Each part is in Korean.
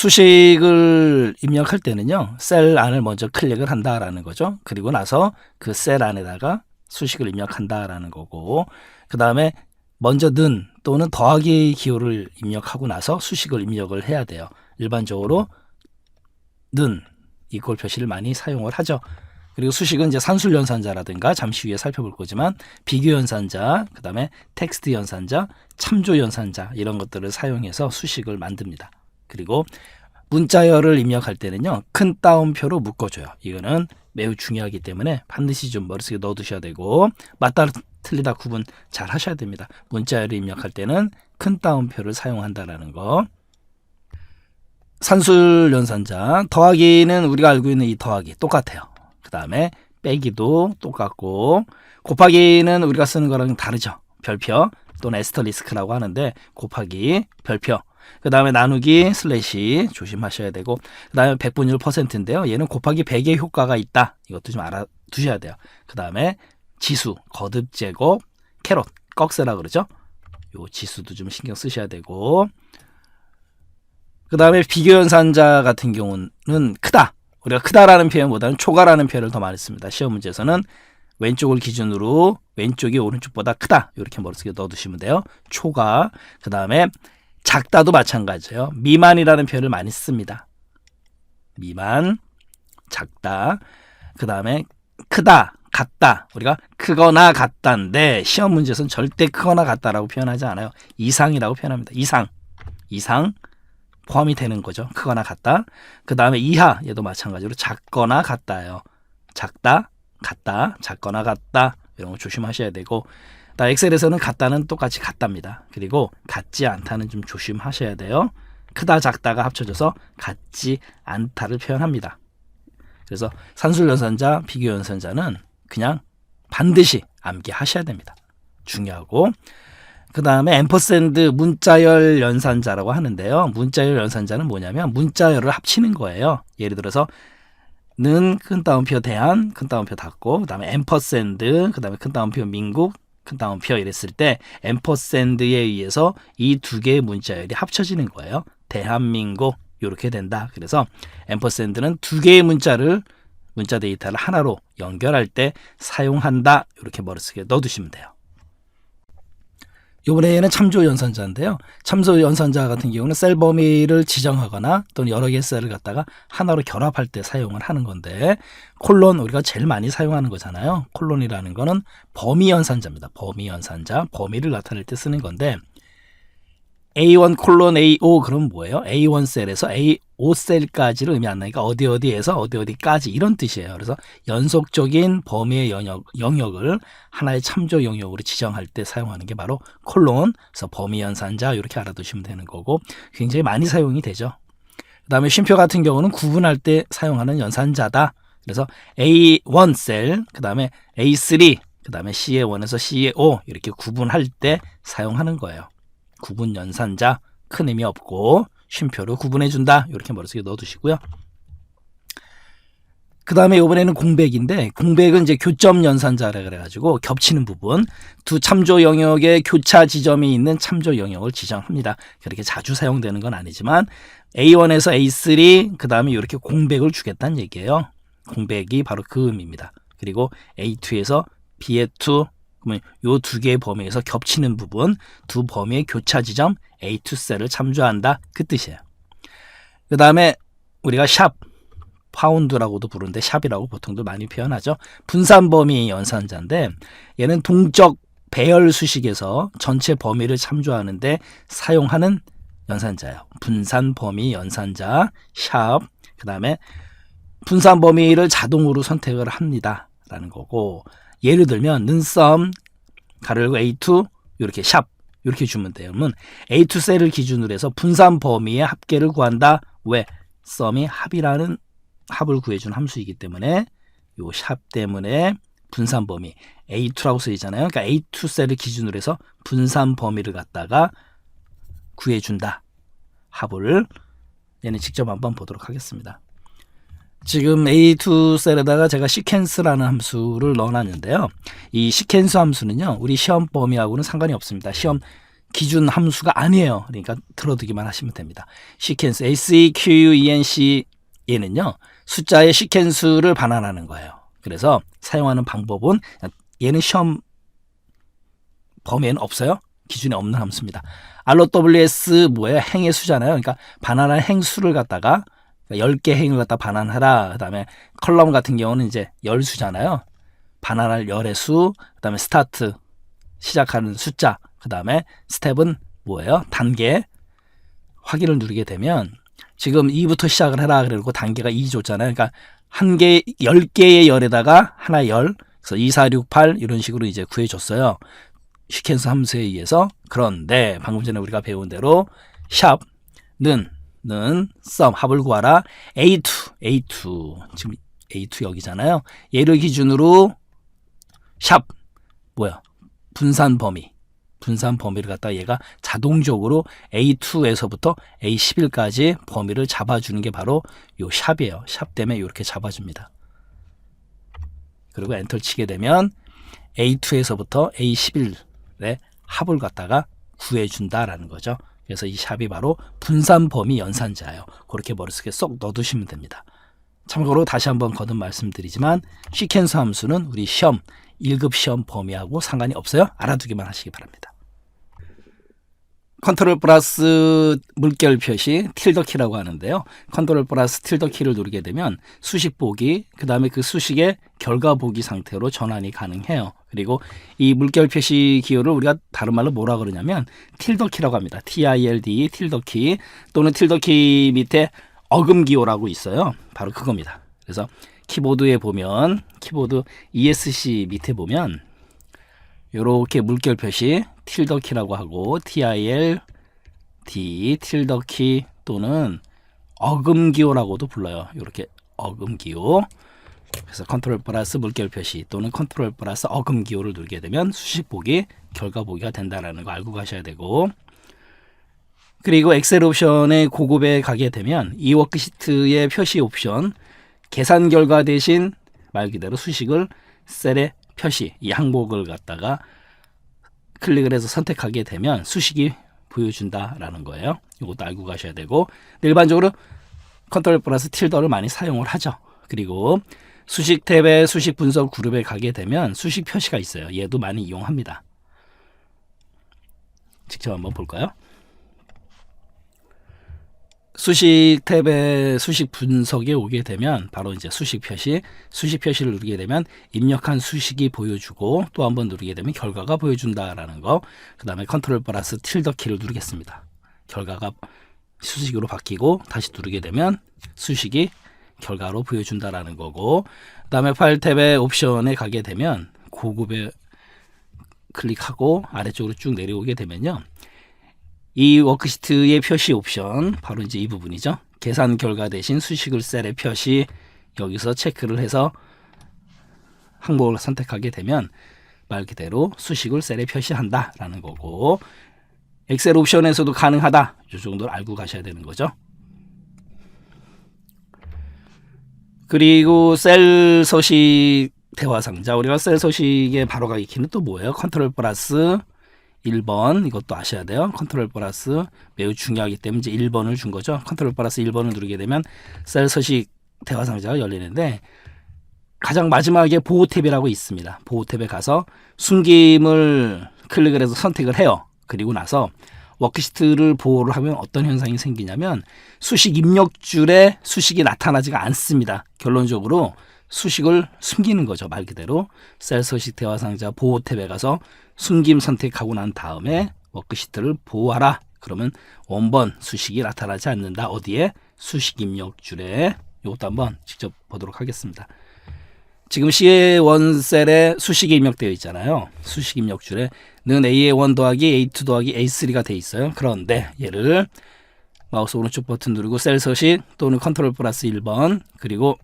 수식을 입력할 때는요, 셀 안을 먼저 클릭을 한다라는 거죠. 그리고 나서 그 셀 안에다가 수식을 입력한다라는 거고, 그 다음에 먼저 는 또는 더하기 기호를 입력하고 나서 수식을 입력을 해야 돼요. 일반적으로 는 이꼴 표시를 많이 사용을 하죠. 그리고 수식은 이제 산술 연산자라든가 잠시 후에 살펴볼 거지만 비교 연산자, 그 다음에 텍스트 연산자, 참조 연산자 이런 것들을 사용해서 수식을 만듭니다. 그리고 문자열을 입력할 때는요, 큰 따옴표로 묶어줘요. 이거는 매우 중요하기 때문에 반드시 좀 머릿속에 넣어두셔야 되고, 맞다 틀리다 구분 잘 하셔야 됩니다. 문자열을 입력할 때는 큰 따옴표를 사용한다라는 거. 산술 연산자, 더하기는 우리가 알고 있는 이 더하기 똑같아요. 그 다음에 빼기도 똑같고, 곱하기는 우리가 쓰는 거랑 다르죠. 별표 또는 에스터리스크라고 하는데 곱하기, 별표. 그 다음에 나누기, 슬래시 조심하셔야 되고, 그 다음에 백분율 %인데요. 얘는 곱하기 100의 효과가 있다. 이것도 좀 알아두셔야 돼요. 그 다음에 지수, 거듭 제곱, 캐롯, 꺽쇠라 그러죠. 요 지수도 좀 신경 쓰셔야 되고, 그 다음에 비교 연산자 같은 경우는 크다. 우리가 크다라는 표현보다는 초과라는 표현을 더 많이 씁니다. 시험 문제에서는 왼쪽을 기준으로 왼쪽이 오른쪽보다 크다. 이렇게 머릿속에 넣어두시면 돼요. 초과. 그 다음에 작다도 마찬가지예요. 미만이라는 표현을 많이 씁니다. 미만, 작다. 그 다음에 크다, 같다. 우리가 크거나 같다인데 시험 문제에서는 절대 크거나 같다라고 표현하지 않아요. 이상이라고 표현합니다. 이상 포함이 되는 거죠. 크거나 같다. 그 다음에 이하, 얘도 마찬가지로 작거나 같다예요. 작다, 같다, 작거나 같다. 이런 거 조심하셔야 되고, 엑셀에서는 같다는 똑같이 같답니다. 그리고 같지 않다는 좀 조심하셔야 돼요. 크다, 작다가 합쳐져서 같지 않다를 표현합니다. 그래서 산술 연산자, 비교 연산자는 그냥 반드시 암기하셔야 됩니다. 중요하고, 그 다음에 앰퍼샌드 문자열 연산자라고 하는데요. 문자열 연산자는 뭐냐면 문자열을 합치는 거예요. 예를 들어서 는 큰 따옴표 대한, 큰 따옴표 닫고, 그 다음에 앰퍼샌드, 그 다음에 큰 따옴표 민국, 큰 따옴표 이랬을 때 앰퍼샌드에 의해서 이 두 개의 문자열이 합쳐지는 거예요. 대한민국 이렇게 된다. 그래서 앰퍼샌드는 두 개의 문자 데이터를 하나로 연결할 때 사용한다. 이렇게 머릿속에 넣어두시면 돼요. 이번에는 참조 연산자인데요. 참조 연산자 같은 경우는 셀 범위를 지정하거나 또는 여러 개의 셀을 갖다가 하나로 결합할 때 사용을 하는 건데, 콜론 우리가 제일 많이 사용하는 거잖아요. 콜론이라는 거는 범위 연산자입니다. 범위 연산자, 범위를 나타낼 때 쓰는 건데, A1 콜론 A5 그럼 뭐예요? A1 셀에서 A5 셀까지를 의미 안 나니까 어디에서 어디까지 이런 뜻이에요. 그래서 연속적인 범위의 영역을 하나의 참조 영역으로 지정할 때 사용하는 게 바로 콜론. 그래서 범위 연산자 이렇게 알아두시면 되는 거고, 굉장히 많이 사용이 되죠. 그 다음에 쉼표 같은 경우는 구분할 때 사용하는 연산자다. 그래서 A1 셀, 그 다음에 A3, 그 다음에 C의 1에서 C의 5 이렇게 구분할 때 사용하는 거예요. 구분 연산자, 큰 의미 없고 쉼표로 구분해준다. 이렇게 머릿속에 넣어두시고요. 그 다음에 이번에는 공백인데, 공백은 이제 교점 연산자라 그래가지고 겹치는 부분, 두 참조 영역에 교차 지점이 있는 참조 영역을 지정합니다. 그렇게 자주 사용되는 건 아니지만 A1에서 A3, 그 다음에 이렇게 공백을 주겠다는 얘기예요. 공백이 바로 그 의미입니다. 그리고 A2에서 B의2, 그러면 이 두 개의 범위에서 겹치는 부분, 두 범위의 교차 지점 A2 셀을 참조한다. 그 뜻이에요. 그 다음에 우리가 샵, 파운드라고도 부르는데 샵이라고 보통도 많이 표현하죠. 분산 범위 연산자인데, 얘는 동적 배열 수식에서 전체 범위를 참조하는데 사용하는 연산자예요. 분산 범위 연산자, 샵. 그 다음에 분산 범위를 자동으로 선택을 합니다. 라는 거고, 예를 들면 눈썹 가로 열고 A2 이렇게 샵 이렇게 주면 돼요. 그러면 A2 셀을 기준으로 해서 분산 범위의 합계를 구한다. 왜? 썸이 합을 구해준 함수이기 때문에, 요 샵 때문에 분산 범위 A2라고 쓰이잖아요. 그러니까 A2 셀을 기준으로 해서 분산 범위를 갖다가 구해준다. 합을. 얘는 직접 한번 보도록 하겠습니다. 지금 A2 셀에다가 제가 시퀀스라는 함수를 넣어놨는데요. 이 시퀀스 함수는요, 우리 시험 범위하고는 상관이 없습니다. 시험 기준 함수가 아니에요. 그러니까 들어두기만 하시면 됩니다. 시퀀스 sequence 얘는요. 숫자의 시퀀스를 반환하는 거예요. 그래서 사용하는 방법은 얘는 시험 범위에는 없어요. 기준에 없는 함수입니다. ROWS 뭐예요? 행의 수잖아요. 그러니까 반환한 행수를 갖다가 10개 행을 갖다 반환하라. 그다음에 컬럼 같은 경우는 이제 열수잖아요. 반환할 열의 수, 그다음에 스타트 시작하는 숫자, 그다음에 스텝은 뭐예요? 단계. 확인을 누르게 되면 지금 2부터 시작을 해라 그러고 단계가 2 줬잖아요. 그러니까 10개의 열에다가 하나의 열. 그래서 2, 4, 6, 8 이런 식으로 이제 구해 줬어요. 시퀀스 함수에 의해서. 그런데 방금 전에 우리가 배운 대로 샵는 sum 합을 구하라. A2 지금 A2 여기잖아요. 얘를 기준으로 샵 뭐야? 분산 범위를 갖다 얘가 자동적으로 A2에서부터 A11까지 범위를 잡아주는 게 바로 요 샵이에요. 샵 때문에 이렇게 잡아줍니다. 그리고 엔터 치게 되면 A2에서부터 A11의 합을 갖다가 구해준다라는 거죠. 그래서 이 샵이 바로 분산 범위 연산자예요. 그렇게 머릿속에 쏙 넣어두시면 됩니다. 참고로 다시 한번 거듭 말씀드리지만 시퀀스 함수는 우리 시험 1급 시험 범위하고 상관이 없어요. 알아두기만 하시기 바랍니다. 컨트롤 플러스 물결 표시 틸더키라고 하는데요. 컨트롤 플러스 틸더키를 누르게 되면 수식 보기, 그 다음에 그 수식의 결과 보기 상태로 전환이 가능해요. 그리고 이 물결 표시 기호를 우리가 다른 말로 뭐라 그러냐면 틸더키라고 합니다. TILD 틸더키 또는 틸더키 밑에 어금 기호라고 있어요. 바로 그겁니다. 그래서 키보드에 보면 키보드 ESC 밑에 보면 이렇게 물결 표시 틸더키라고 하고 TILD 틸더키 또는 어금기호라고도 불러요. 이렇게 어금기호. 그래서 컨트롤 플러스 물결 표시 또는 컨트롤 플러스 어금기호를 누르게 되면 수식 보기, 결과 보기가 된다는 거 알고 가셔야 되고, 그리고 엑셀 옵션의 고급에 가게 되면 이 워크시트의 표시 옵션 계산 결과 대신 말 그대로 수식을 셀에 표시, 이 항목을 갖다가 클릭을 해서 선택하게 되면 수식이 보여준다라는 거예요. 이것도 알고 가셔야 되고, 일반적으로 컨트롤 플러스 틸더를 많이 사용을 하죠. 그리고 수식 탭의 수식 분석 그룹에 가게 되면 수식 표시가 있어요. 얘도 많이 이용합니다. 직접 한번 볼까요? 수식 탭의 수식 분석에 오게 되면 바로 이제 수식 표시를 누르게 되면 입력한 수식이 보여주고, 또 한번 누르게 되면 결과가 보여준다라는 거. 그 다음에 컨트롤 플러스 틸더 키를 누르겠습니다. 결과가 수식으로 바뀌고 다시 누르게 되면 수식이 결과로 보여준다라는 거고, 그 다음에 파일 탭의 옵션에 가게 되면 고급에 클릭하고 아래쪽으로 쭉 내려오게 되면요, 이 워크시트의 표시 옵션 바로 이제 이 부분이죠. 계산 결과 대신 수식을 셀에 표시, 여기서 체크를 해서 항목을 선택하게 되면 말 그대로 수식을 셀에 표시한다 라는 거고, 엑셀 옵션에서도 가능하다, 이 정도를 알고 가셔야 되는 거죠. 그리고 셀 서식 대화 상자, 우리가 셀 서식에 바로 가기 키는 또 뭐예요? 컨트롤 플러스 1번, 이것도 아셔야 돼요. 컨트롤 플러스 매우 중요하기 때문에 이제 1번을 준 거죠. 컨트롤 플러스 1번을 누르게 되면 셀 서식 대화 상자가 열리는데, 가장 마지막에 보호 탭이라고 있습니다. 보호 탭에 가서 숨김을 클릭을 해서 선택을 해요. 그리고 나서 워크시트를 보호를 하면 어떤 현상이 생기냐면 수식 입력줄에 수식이 나타나지가 않습니다. 결론적으로 수식을 숨기는 거죠. 말 그대로 셀 서식 대화 상자 보호 탭에 가서 숨김 선택하고 난 다음에 워크시트를 보호하라. 그러면 원본 수식이 나타나지 않는다. 어디에? 수식 입력줄에. 이것도 한번 직접 보도록 하겠습니다. 지금 CA1 셀에 수식이 입력되어 있잖아요. 수식 입력줄에 는 A1 더하기 A2 더하기 A3가 되어 있어요. 그런데 얘를 마우스 오른쪽 버튼 누르고 셀 서식 또는 컨트롤 플러스 1번, 그리고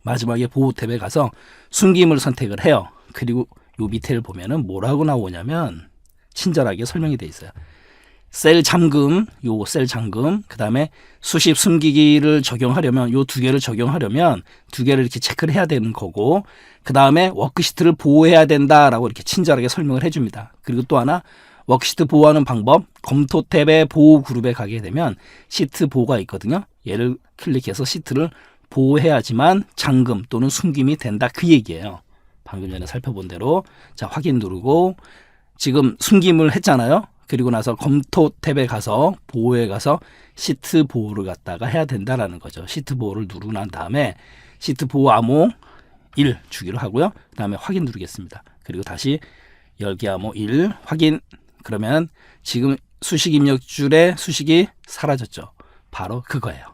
마지막에 보호 탭에 가서 숨김을 선택을 해요. 그리고 요 밑에를 보면은 뭐라고 나오냐면 친절하게 설명이 되어 있어요. 셀 잠금, 요 셀 잠금, 그 다음에 수식 숨기기를 적용하려면 요 두 개를 적용하려면 두 개를 이렇게 체크를 해야 되는 거고, 그 다음에 워크시트를 보호해야 된다라고 이렇게 친절하게 설명을 해줍니다. 그리고 또 하나, 워크시트 보호하는 방법, 검토 탭의 보호 그룹에 가게 되면 시트 보호가 있거든요. 얘를 클릭해서 시트를 보호해야지만 잠금 또는 숨김이 된다, 그 얘기예요. 방금 전에 살펴본 대로. 자, 확인 누르고 지금 숨김을 했잖아요. 그리고 나서 검토 탭에 가서 보호에 가서 시트 보호를 갖다가 해야 된다라는 거죠. 시트 보호를 누르고 난 다음에 시트 보호 암호 1 주기로 하고요. 그 다음에 확인 누르겠습니다. 그리고 다시 열기 암호 1 확인. 그러면 지금 수식 입력줄에 수식이 사라졌죠. 바로 그거예요.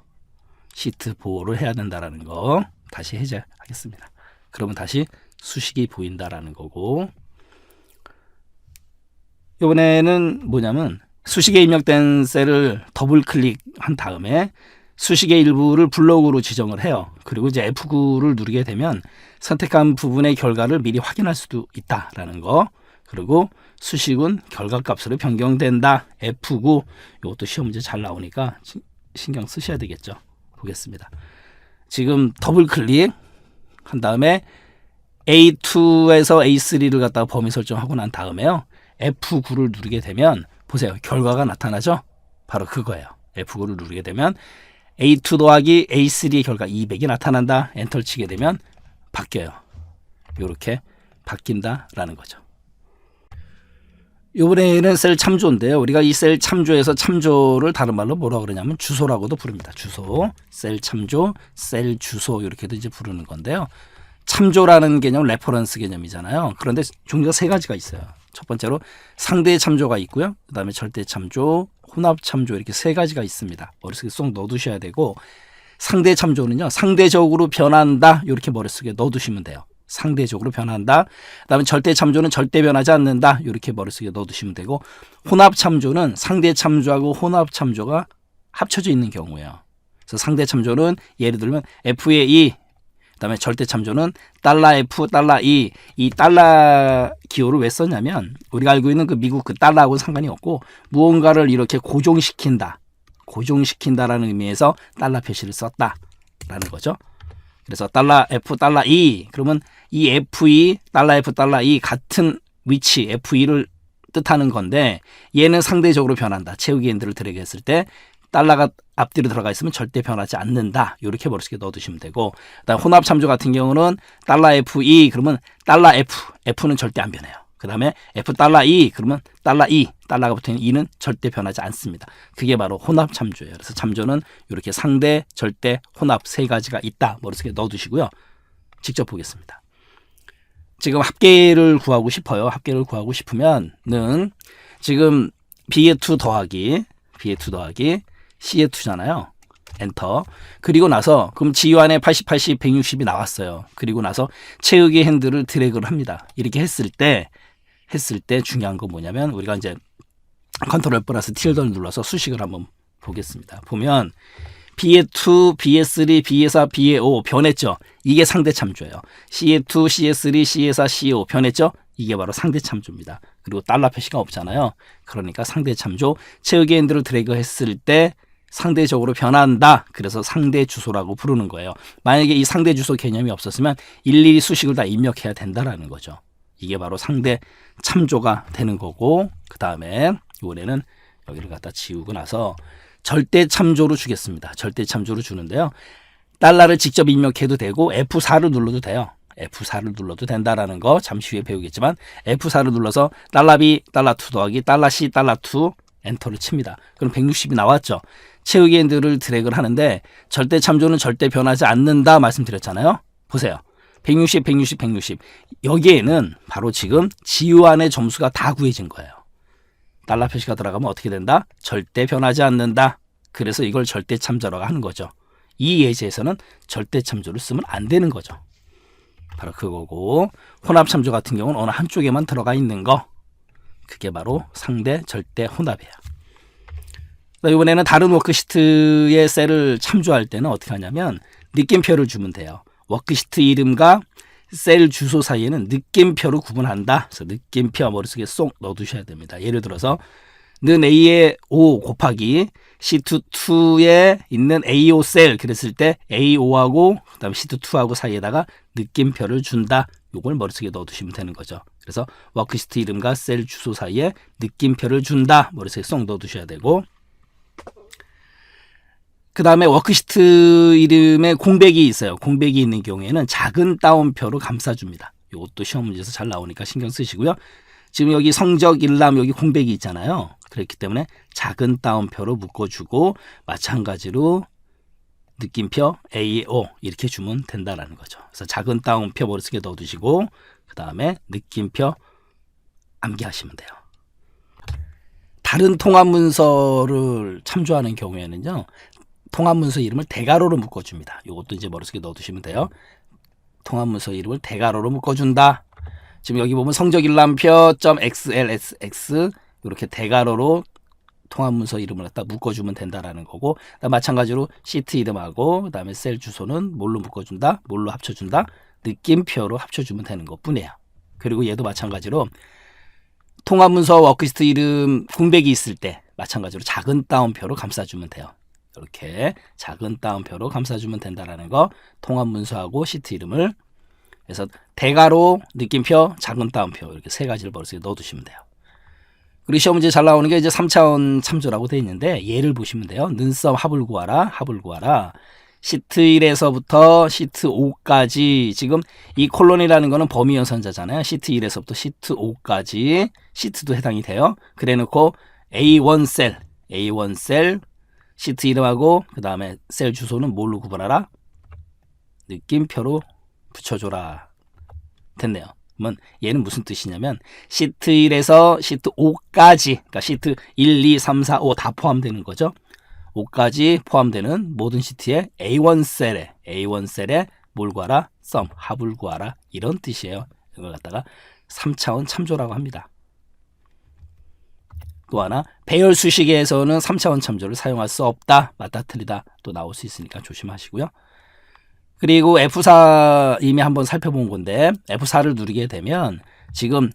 시트 보호를 해야 된다라는 거 다시 해제하겠습니다. 그러면 다시 수식이 보인다라는 거고, 이번에는 뭐냐면 수식에 입력된 셀을 더블 클릭한 다음에 수식의 일부를 블록으로 지정을 해요. 그리고 이제 F9를 누르게 되면 선택한 부분의 결과를 미리 확인할 수도 있다라는 거. 그리고 수식은 결과값으로 변경된다. F9. 이것도 시험 문제 잘 나오니까 신경 쓰셔야 되겠죠. 보겠습니다. 지금 더블 클릭 한 다음에 A2에서 A3를 갖다가 범위 설정하고 난 다음에요. F9를 누르게 되면 보세요. 결과가 나타나죠? 바로 그거예요. F9를 누르게 되면 A2 더하기 A3의 결과 200이 나타난다. 엔터를 치게 되면 바뀌어요. 이렇게 바뀐다라는 거죠. 이번에는 셀 참조인데요. 우리가 이 셀 참조에서 참조를 다른 말로 뭐라 그러냐면 주소라고도 부릅니다. 주소, 셀 참조, 셀 주소 이렇게도 이제 부르는 건데요. 참조라는 개념은 레퍼런스 개념이잖아요. 그런데 종류가 세 가지가 있어요. 첫 번째로 상대 참조가 있고요. 그 다음에 절대 참조, 혼합 참조 이렇게 세 가지가 있습니다. 머릿속에 쏙 넣어두셔야 되고, 상대 참조는요, 상대적으로 변한다 이렇게 머릿속에 넣어두시면 돼요. 상대적으로 변한다. 그 다음에 절대 참조는 절대 변하지 않는다 이렇게 머릿속에 넣어두시면 되고, 혼합 참조는 상대 참조하고 혼합 참조가 합쳐져 있는 경우예요. 그래서 상대 참조는 예를 들면 F의 2, 그다음에 절대 참조는 $F, $E. 이 달러 기호를 왜 썼냐면 우리가 알고 있는 그 미국 그 달러하고는 상관이 없고 무언가를 이렇게 고정시킨다라는 의미에서 달러 표시를 썼다라는 거죠. 그래서 $F, $E. 그러면 이 F2, $F, $E 같은 위치 F2를 뜻하는 건데 얘는 상대적으로 변한다. 채우기 엔드를 드래그 했을 때 달러가 앞뒤로 들어가 있으면 절대 변하지 않는다. 이렇게 머릿속에 넣어두시면 되고, 그다음 혼합 참조 같은 경우는 $FE 그러면 $F, F는 절대 안 변해요. 그 다음에 F $E 그러면 $E, 달러가 붙어있는 E는 절대 변하지 않습니다. 그게 바로 혼합 참조예요. 그래서 참조는 이렇게 상대, 절대, 혼합 세 가지가 있다. 머릿속에 넣어두시고요. 직접 보겠습니다. 지금 합계를 구하고 싶어요. 합계를 구하고 싶으면은 지금 B의 2 더하기 C의 2잖아요. 엔터. 그리고 나서 그럼 지우안에 80, 80, 160이 나왔어요. 그리고 나서 채우기 핸들을 드래그를 합니다. 이렇게 했을 때 중요한 건 뭐냐면 우리가 이제 컨트롤 플러스 틸더를 눌러서 수식을 한번 보겠습니다. 보면 B의 2, B의 3, B의 4, B의 5 변했죠. 이게 상대 참조예요. C의 2, C의 3, C의 4, C의 5 변했죠. 이게 바로 상대 참조입니다. 그리고 달러 표시가 없잖아요. 그러니까 상대 참조, 채우기 핸들을 드래그 했을 때 상대적으로 변한다. 그래서 상대 주소라고 부르는 거예요. 만약에 이 상대 주소 개념이 없었으면 일일이 수식을 다 입력해야 된다라는 거죠. 이게 바로 상대 참조가 되는 거고, 그 다음에 이번에는 여기를 갖다 지우고 나서 절대 참조로 주겠습니다. 절대 참조로 주는데요. 달러를 직접 입력해도 되고 F4를 눌러도 돼요. F4를 눌러도 된다라는 거 잠시 후에 배우겠지만 F4를 눌러서 $B, $2 더하기 $C, $2 엔터를 칩니다. 그럼 160이 나왔죠. 채우기 핸들을 드래그를 하는데 절대 참조는 절대 변하지 않는다 말씀드렸잖아요. 보세요. 160, 160, 160. 여기에는 바로 지금 지우안의 점수가 다 구해진 거예요. 달러 표시가 들어가면 어떻게 된다? 절대 변하지 않는다. 그래서 이걸 절대 참조라고 하는 거죠. 이 예제에서는 절대 참조를 쓰면 안 되는 거죠. 바로 그거고, 혼합 참조 같은 경우는 어느 한쪽에만 들어가 있는 거, 그게 바로 상대 절대 혼합이에요. 이번에는 다른 워크시트의 셀을 참조할 때는 어떻게 하냐면 느낌표를 주면 돼요. 워크시트 이름과 셀 주소 사이에는 느낌표로 구분한다. 그래서 느낌표 머릿속에 쏙 넣어두셔야 됩니다. 예를 들어서 는 A의 5 곱하기 시트 2에 있는 A5 셀 그랬을 때 A5하고 그다음에 시트 2하고 사이에다가 느낌표를 준다. 요걸 머릿속에 넣어두시면 되는 거죠. 그래서 워크시트 이름과 셀 주소 사이에 느낌표를 준다. 머릿속에 쏙 넣어두셔야 되고, 그 다음에 워크시트 이름에 공백이 있어요. 공백이 있는 경우에는 작은 따옴표로 감싸줍니다. 이것도 시험 문제에서 잘 나오니까 신경 쓰시고요. 지금 여기 성적 일람 여기 공백이 있잖아요. 그렇기 때문에 작은 따옴표로 묶어주고, 마찬가지로 느낌표 AO 이렇게 주면 된다라는 거죠. 그래서 작은 따옴표 머릿속에 넣어두시고, 그 다음에 느낌표 암기하시면 돼요. 다른 통합 문서를 참조하는 경우에는요, 통합 문서 이름을 대괄호로 묶어줍니다. 이것도 이제 머릿속에 넣어두시면 돼요. 통합 문서 이름을 대괄호로 묶어준다. 지금 여기 보면 성적일람표 .xlsx 이렇게 대괄호로 통합 문서 이름을 갖다 묶어주면 된다라는 거고, 마찬가지로 시트 이름하고 그다음에 셀 주소는 뭘로 묶어준다? 뭘로 합쳐준다? 느낌표로 합쳐주면 되는 것뿐이에요. 그리고 얘도 마찬가지로 통합 문서 워크시트 이름 공백이 있을 때 마찬가지로 작은 따옴표로 감싸주면 돼요. 이렇게 작은 따옴표로 감싸주면 된다라는 거, 통합 문서하고 시트 이름을. 그래서 대괄호, 느낌표, 작은 따옴표 이렇게 세 가지를 머릿속에 넣어두시면 돼요. 그리고 시험 문제 잘 나오는 게 이제 3차원 참조라고 되어 있는데, 예를 보시면 돼요. 눈썹 합을 구하라, 합을 구하라. 시트 1에서부터 시트 5까지, 지금 이 콜론이라는 거는 범위 연산자잖아요. 시트 1에서부터 시트 5까지 시트도 해당이 돼요. 그래 놓고 A1 셀 시트 이름하고 그 다음에 셀 주소는 뭘로 구분하라? 느낌표로 붙여줘라. 됐네요. 그러면 얘는 무슨 뜻이냐면 시트 1에서 시트 5까지, 그러니까 시트 1, 2, 3, 4, 5 다 포함되는 거죠. 5까지 포함되는 모든 시트의 A1 셀에 뭘 구하라? 합을 구하라. 이런 뜻이에요. 이걸 갖다가 3차원 참조라고 합니다. 또 하나, 배열 수식에서는 3차원 참조를 사용할 수 없다. 맞다 틀리다 또 나올 수 있으니까 조심하시고요. 그리고 F4 이미 한번 살펴본 건데, F4를 누르게 되면 지금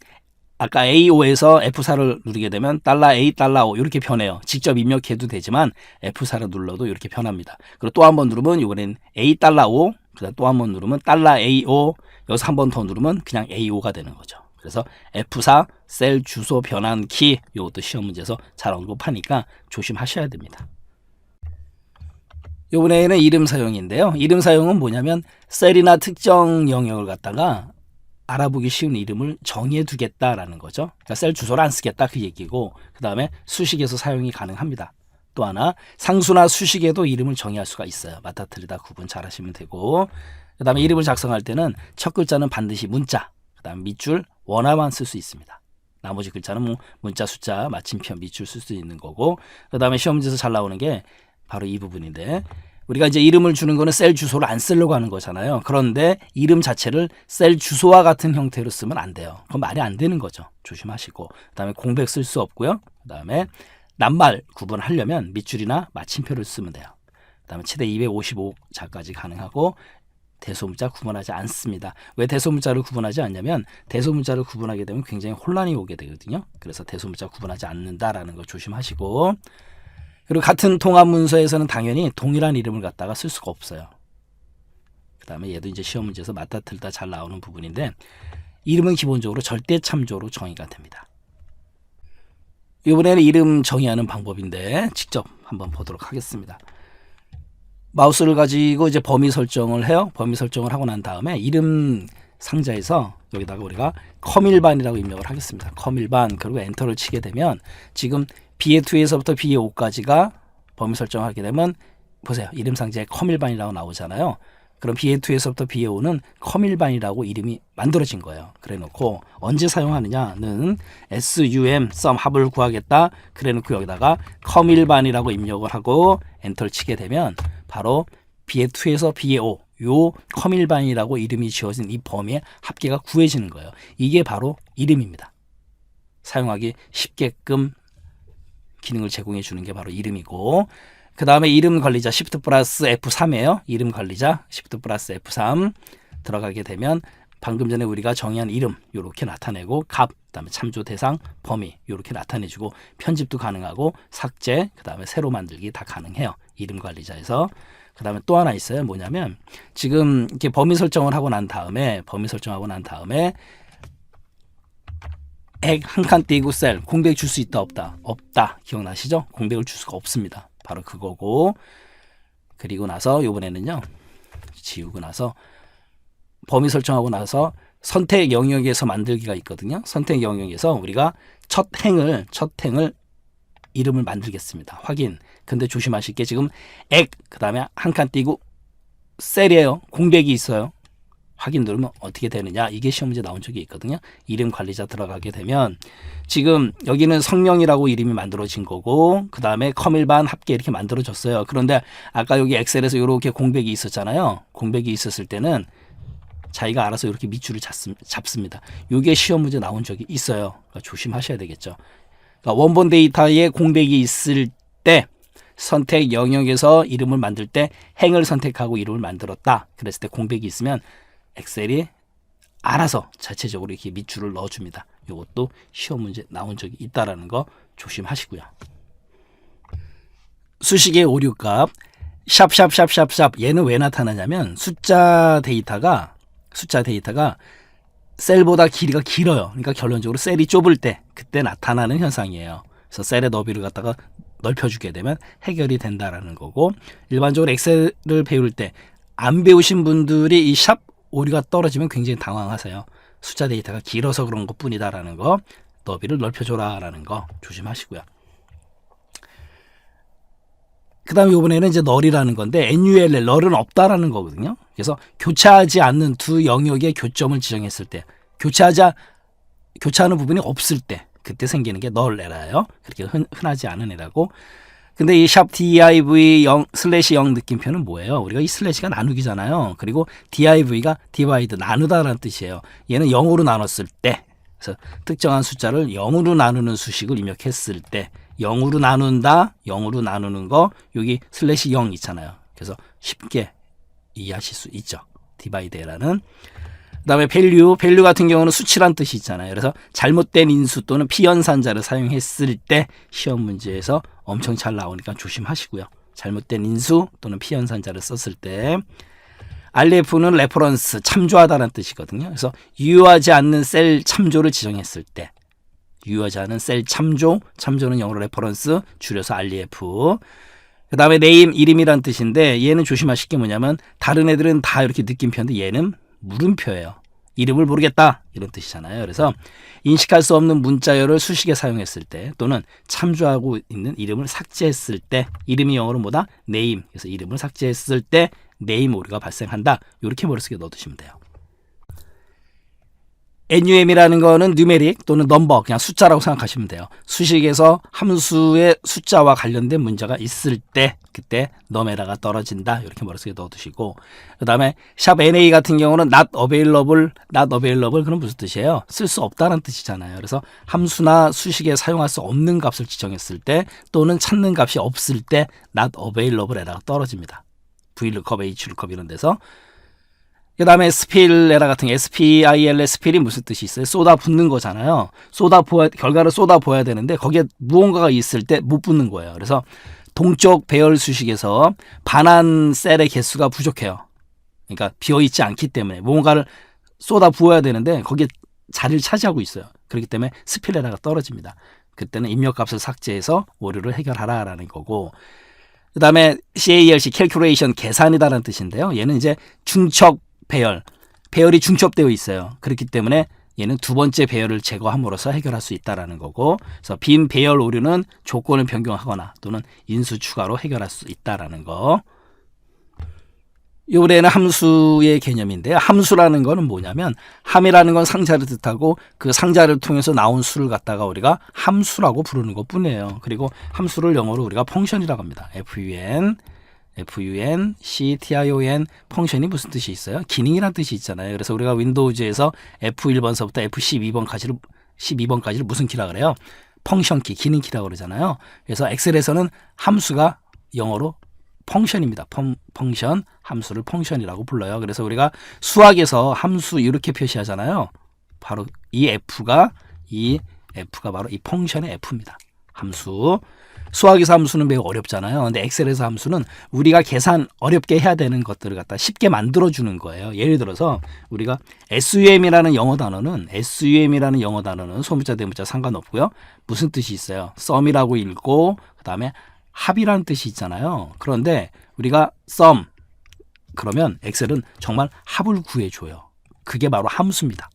아까 A5에서 F4를 누르게 되면 $A, $O 이렇게 변해요. 직접 입력해도 되지만 F4를 눌러도 이렇게 변합니다. 그리고 또 한번 누르면 이번엔 A, $O, 그다음 또 한번 누르면 $AO, 여기서 한 번 더 누르면 그냥 AO가 되는 거죠. 그래서 F4 셀 주소 변환 키, 이것도 시험 문제에서 잘 언급하니까 조심하셔야 됩니다. 이번에는 이름 사용인데요. 이름 사용은 뭐냐면 셀이나 특정 영역을 갖다가 알아보기 쉬운 이름을 정해 두겠다라는 거죠. 그러니까 셀 주소를 안 쓰겠다 그 얘기고, 그 다음에 수식에서 사용이 가능합니다. 또 하나, 상수나 수식에도 이름을 정의할 수가 있어요. 맞다 틀리다 구분 잘 하시면 되고, 그 다음에 이름을 작성할 때는 첫 글자는 반드시 문자, 그 다음 밑줄 원화만 쓸 수 있습니다. 나머지 글자는 뭐 문자, 숫자, 마침표, 밑줄 쓸 수 있는 거고, 그 다음에 시험 문제에서 잘 나오는 게 바로 이 부분인데, 우리가 이제 이름을 주는 거는 셀 주소를 안 쓰려고 하는 거잖아요. 그런데 이름 자체를 셀 주소와 같은 형태로 쓰면 안 돼요. 그건 말이 안 되는 거죠. 조심하시고. 그다음에 공백 쓸 수 없고요. 그다음에 낱말 구분하려면 밑줄이나 마침표를 쓰면 돼요. 그다음에 최대 255자까지 가능하고, 대소문자 구분하지 않습니다. 왜 대소문자를 구분하지 않냐면 대소문자를 구분하게 되면 굉장히 혼란이 오게 되거든요. 그래서 대소문자 구분하지 않는다라는 거 조심하시고, 그리고 같은 통합 문서에서는 당연히 동일한 이름을 갖다가 쓸 수가 없어요. 그 다음에 얘도 이제 시험 문제에서 맞다 틀다 잘 나오는 부분인데, 이름은 기본적으로 절대 참조로 정의가 됩니다. 이번에는 이름 정의하는 방법인데 직접 한번 보도록 하겠습니다. 마우스를 가지고 이제 범위 설정을 해요. 범위 설정을 하고 난 다음에 이름 상자에서 여기다가 우리가 컴일반이라고 입력을 하겠습니다. 컴일반, 그리고 엔터를 치게 되면 지금 BA2에서부터 BA5까지가 범위 설정하게 되면 보세요. 이름 상자에 컴일반이라고 나오잖아요. 그럼 BA2에서부터 BA5는 컴일반이라고 이름이 만들어진 거예요. 그래 놓고 언제 사용하느냐는 SUM 합을 구하겠다. 그래 놓고 여기다가 컴일반이라고 입력을 하고 엔터를 치게 되면 바로 BA2에서 BA5 요 컴일반이라고 이름이 지어진 이 범위의 합계가 구해지는 거예요. 이게 바로 이름입니다. 사용하기 쉽게끔 기능을 제공해 주는 게 바로 이름이고, 그 다음에 이름 관리자 Shift 플러스 F3이에요. 이름 관리자 Shift 플러스 F3 들어가게 되면 방금 전에 우리가 정의한 이름 이렇게 나타내고, 값, 그 다음에 참조 대상, 범위 이렇게 나타내주고, 편집도 가능하고 삭제, 그 다음에 새로 만들기 다 가능해요. 이름 관리자에서. 그 다음에 또 하나 있어요. 뭐냐면 지금 이렇게 범위 설정을 하고 난 다음에 액 한 칸 띄고 셀 공백 줄 수 있다 없다? 없다. 기억나시죠? 공백을 줄 수가 없습니다. 바로 그거고, 그리고 나서 요번에는요, 지우고 나서 범위 설정하고 나서 선택 영역에서 만들기가 있거든요. 선택 영역에서 우리가 첫 행을 이름을 만들겠습니다. 확인. 근데 조심하실 게 지금 액 그 다음에 한 칸 띄고 셀이에요. 공백이 있어요. 확인 누르면 어떻게 되느냐, 이게 시험 문제 나온 적이 있거든요. 이름 관리자 들어가게 되면 지금 여기는 성명이라고 이름이 만들어진 거고, 그 다음에 컴일반 합계 이렇게 만들어졌어요. 그런데 아까 여기 엑셀에서 이렇게 공백이 있었잖아요. 공백이 있었을 때는 자기가 알아서 이렇게 밑줄을 잡습니다. 이게 시험 문제 나온 적이 있어요. 그러니까 조심하셔야 되겠죠. 그러니까 원본 데이터에 공백이 있을 때 선택 영역에서 이름을 만들 때 행을 선택하고 이름을 만들었다. 그랬을 때 공백이 있으면 엑셀이 알아서 자체적으로 이렇게 밑줄을 넣어줍니다. 이것도 시험 문제 나온 적이 있다라는 거 조심하시고요. 수식의 오류값 샵샵샵샵샵, 얘는 왜 나타나냐면 숫자 데이터가 셀보다 길이가 길어요. 그러니까 결론적으로 셀이 좁을 때 그때 나타나는 현상이에요. 그래서 셀의 너비를 갖다가 넓혀주게 되면 해결이 된다라는 거고, 일반적으로 엑셀을 배울 때 안 배우신 분들이 이 샵 오류가 떨어지면 굉장히 당황하세요. 숫자 데이터가 길어서 그런 것 뿐이다라는 거, 너비를 넓혀줘라 라는 거 조심하시고요. 그 다음에 이번에는 이제 널이라는 건데, NULL, 널은 없다라는 거거든요. 그래서 교차하지 않는 두 영역의 교점을 지정했을 때, 교차하는 부분이 없을 때, 그때 생기는 게 널 에러예요. 그렇게 흔하지 않은 에러고. 근데 이 샵 div 0 슬래시 0 느낌표는 뭐예요? 우리가 이 슬래시가 나누기잖아요. 그리고 div가 divide, 나누다라는 뜻이에요. 얘는 0으로 나눴을 때, 그래서 특정한 숫자를 0으로 나누는 수식을 입력했을 때, 0으로 나눈다, 0으로 나누는 거, 여기 슬래시 0 있잖아요. 그래서 쉽게 이해하실 수 있죠. divide라는. 그 다음에 value 같은 경우는 수치란 뜻이 있잖아요. 그래서 잘못된 인수 또는 피연산자를 사용했을 때 시험 문제에서 엄청 잘 나오니까 조심하시고요. 잘못된 인수 또는 피연산자를 썼을 때. RF는 레퍼런스, 참조하다라는 뜻이거든요. 그래서 유효하지 않는 셀 참조를 지정했을 때, 유효하지 않은 셀 참조는 영어로 레퍼런스, 줄여서 REF. 그 다음에 name, 이름이란 뜻인데, 얘는 조심하실 게 뭐냐면 다른 애들은 다 이렇게 느낌표인데 얘는 물음표예요. 이름을 모르겠다 이런 뜻이잖아요. 그래서 인식할 수 없는 문자열을 수식에 사용했을 때, 또는 참조하고 있는 이름을 삭제했을 때, 이름이 영어로 뭐다? name. 그래서 이름을 삭제했을 때 name 오류가 발생한다. 이렇게 머릿속에 넣어두시면 돼요. NUM이라는 거는 누메릭 또는 넘버, 그냥 숫자라고 생각하시면 돼요. 수식에서 함수의 숫자와 관련된 문제가 있을 때 그때 넘에라가 떨어진다. 이렇게 머릿속에 넣어두시고, 그 다음에 샵 NA 같은 경우는 not available 그럼 무슨 뜻이에요? 쓸 수 없다는 뜻이잖아요. 그래서 함수나 수식에 사용할 수 없는 값을 지정했을 때, 또는 찾는 값이 없을 때 not available 에러가 떨어집니다. VLOOKUP, HLOOKUP 이런 데서. 그 다음에 SPIL 에러 같은 게, SPIL, SPIL이 무슨 뜻이 있어요? 쏟아 붓는 거잖아요. 결과를 쏟아 보여야 되는데 거기에 무언가가 있을 때 못 붓는 거예요. 그래서 동적 배열 수식에서 반환 셀의 개수가 부족해요. 그러니까 비어있지 않기 때문에 무언가를 쏟아 부어야 되는데 거기에 자리를 차지하고 있어요. 그렇기 때문에 SPIL 에러가 떨어집니다. 그때는 입력값을 삭제해서 오류를 해결하라라는 거고, 그 다음에 CALC, calculation, 계산이다라는 뜻인데요. 얘는 이제 중첩 배열이 중첩되어 있어요. 그렇기 때문에 얘는 두 번째 배열을 제거함으로써 해결할 수 있다라는 거고, 그래서 빈 배열 오류는 조건을 변경하거나 또는 인수 추가로 해결할 수 있다라는 거. 이번에는 함수의 개념인데요. 함수라는 거는 뭐냐면, 함이라는 건 상자를 뜻하고 그 상자를 통해서 나온 수를 갖다가 우리가 함수라고 부르는 것 뿐이에요. 그리고 함수를 영어로 우리가 펑션이라고 합니다. FUNCTION. 펑션이 무슨 뜻이 있어요? 기능이란 뜻이 있잖아요. 그래서 우리가 윈도우즈에서 F1번서부터 F12번까지를 무슨 키라 그래요? 펑션키, 기능키라고 그러잖아요. 그래서 엑셀에서는 함수가 영어로 펑션입니다. 펑션, 함수를 펑션이라고 불러요. 그래서 우리가 수학에서 함수 이렇게 표시하잖아요. 바로 이 F가 바로 이 펑션의 F입니다. 함수. 수학에서 함수는 매우 어렵잖아요. 근데 엑셀에서 함수는 우리가 계산 어렵게 해야 되는 것들을 갖다 쉽게 만들어주는 거예요. 예를 들어서 우리가 SUM이라는 영어 단어는 소문자 대문자 상관없고요. 무슨 뜻이 있어요? 썸이라고 읽고 그다음에 합이라는 뜻이 있잖아요. 그런데 우리가 썸 그러면 엑셀은 정말 합을 구해줘요. 그게 바로 함수입니다.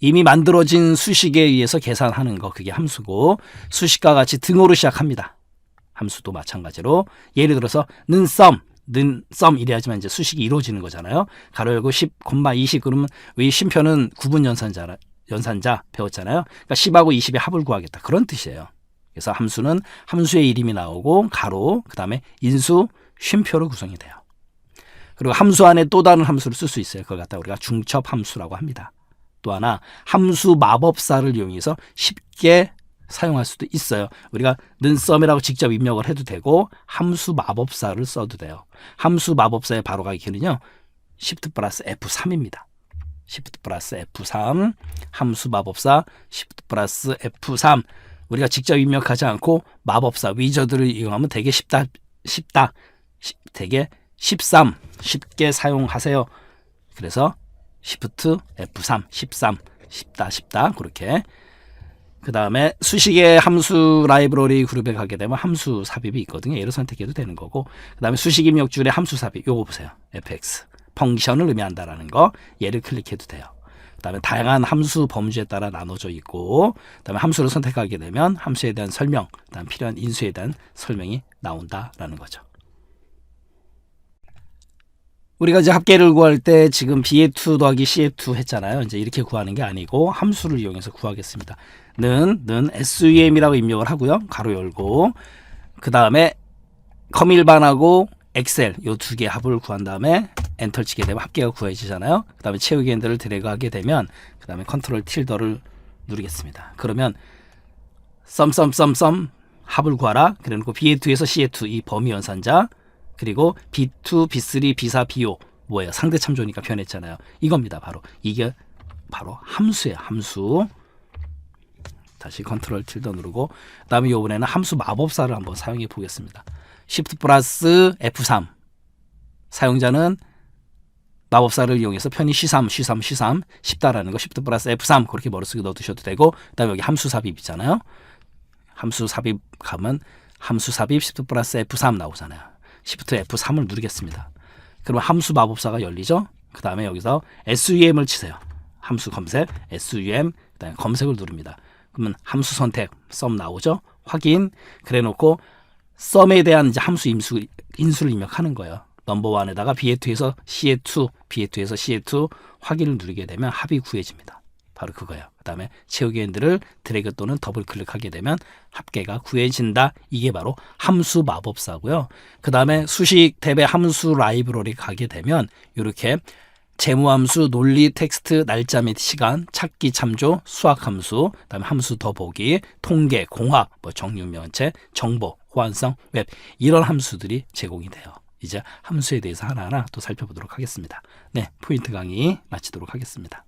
이미 만들어진 수식에 의해서 계산하는 거 그게 함수고 수식과 같이 등호로 시작합니다. 함수도 마찬가지로 예를 들어서 는 썸 이래야지만 이제 수식이 이루어지는 거잖아요. 가로 열고 10, 20 그러면 이 쉼표는 구분 연산자 배웠잖아요. 그러니까 10하고 20의 합을 구하겠다. 그런 뜻이에요. 그래서 함수는 함수의 이름이 나오고 가로 그다음에 인수 쉼표로 구성이 돼요. 그리고 함수 안에 또 다른 함수를 쓸 수 있어요. 그걸 갖다 우리가 중첩 함수라고 합니다. 또 하나 함수 마법사를 이용해서 쉽게 사용할 수도 있어요. 우리가 는 썸이라고 직접 입력을 해도 되고 함수 마법사를 써도 돼요. 함수 마법사의 바로가기 키는요. Shift 플러스 F3입니다. Shift 플러스 F3 함수 마법사 Shift 플러스 F3 우리가 직접 입력하지 않고 마법사 위저드를 이용하면 되게 되게 13 쉽게 사용하세요. 그래서 Shift F3 13 쉽다 그렇게 그 다음에 수식의 함수 라이브러리 그룹에 가게 되면 함수 삽입이 있거든요. 얘를 선택해도 되는 거고 그 다음에 수식 입력줄의 함수 삽입 요거 보세요. fx 펑션을 의미한다라는 거 얘를 클릭해도 돼요. 그 다음에 다양한 함수 범주에 따라 나눠져 있고 그 다음에 함수를 선택하게 되면 함수에 대한 설명 그 다음 필요한 인수에 대한 설명이 나온다라는 거죠. 우리가 이제 합계를 구할 때 지금 b의 2 더하기 c의 2 했잖아요. 이제 이렇게 구하는 게 아니고 함수를 이용해서 구하겠습니다. 는 SUM이라고 입력을 하고요. 가로 열고 그 다음에 컴일반하고 엑셀 요 두 개 합을 구한 다음에 엔터 치게 되면 합계가 구해지잖아요. 그 다음에 채우기 핸들을 드래그하게 되면 그 다음에 컨트롤 틸더를 누르겠습니다. 그러면 썸 합을 구하라. 그래놓고 b의 2에서 c의 2 이 범위 연산자 그리고 B2, B3, B4, B5 뭐예요? 상대 참조니까 변했잖아요. 이겁니다. 바로 이게 바로 함수예요. 함수. 다시 컨트롤 틸더 누르고 그 다음에 이번에는 함수 마법사를 한번 사용해 보겠습니다. Shift 플러스 F3 사용자는 마법사를 이용해서 편히 쉬삼 쉽다라는 거 Shift 플러스 F3 그렇게 머릿속에 넣어두셔도 되고 그 다음에 여기 함수 삽입 있잖아요. 함수 삽입 가면 함수 삽입 Shift 플러스 F3 나오잖아요. Shift F3을 누르겠습니다. 그러면 함수 마법사가 열리죠. 그 다음에 여기서 SUM을 치세요. 함수 검색 SUM 그 다음에 검색을 누릅니다. 그러면 함수 선택 썸 나오죠. 확인 그래 놓고 썸에 대한 이제 함수 인수를 입력하는 거예요. 넘버1에다가 B의 2에서 C의 2 B의 2에서 C의 2 확인을 누르게 되면 합이 구해집니다. 바로 그거예요. 그 다음에 채우기 핸들을 드래그 또는 더블 클릭하게 되면 합계가 구해진다. 이게 바로 함수 마법사고요. 그 다음에 수식 탭의 함수 라이브러리 가게 되면 이렇게 재무함수, 논리, 텍스트, 날짜 및 시간, 찾기, 참조, 수학함수, 그다음에 함수 더보기, 통계, 공학, 정육면체, 정보, 호환성, 웹 이런 함수들이 제공이 돼요. 이제 함수에 대해서 하나하나 또 살펴보도록 하겠습니다. 네, 포인트 강의 마치도록 하겠습니다.